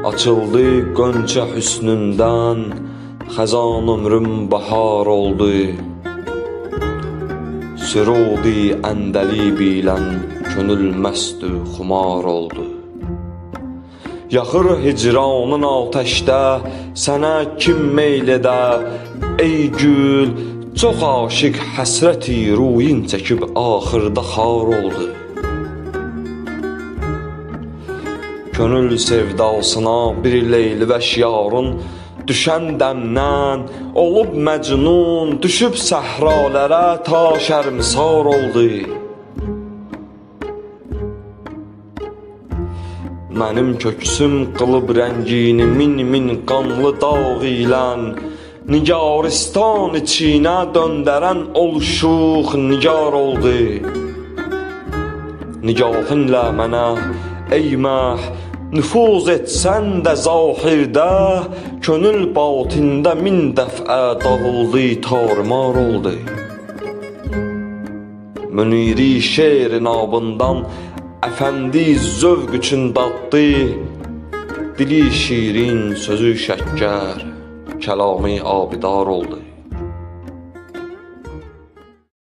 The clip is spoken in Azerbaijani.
Açıldı qönçə hüsnündən, xəzan ömrüm bahar oldu. Sürudi əndəli bilən, könül məstü xumar oldu. Yaxır hicranın ateşdə, sənə kim meyl edə? Ey gül, çox aşiq həsrəti ruyin çəkib axırda xar oldu. Könül sevdasına bir leyli-vəş yarın düşən dəmdən olub məcnun, düşüb səhralərə ta şərmisar oldu. Mənim köksüm qılıb rəngini min qanlı dağ ilən, nigaristan içinə döndərən oluşuq nigar oldu. Nigahınla mənə ey məh, nüfuz etsən də zahirdə, könül batində min dəfə dağıldı, tarmar oldu. Müniri şeir nabından əfəndi zövq üçün daddı, dili şirin, sözü şəkkər, kəlamı abidar oldu.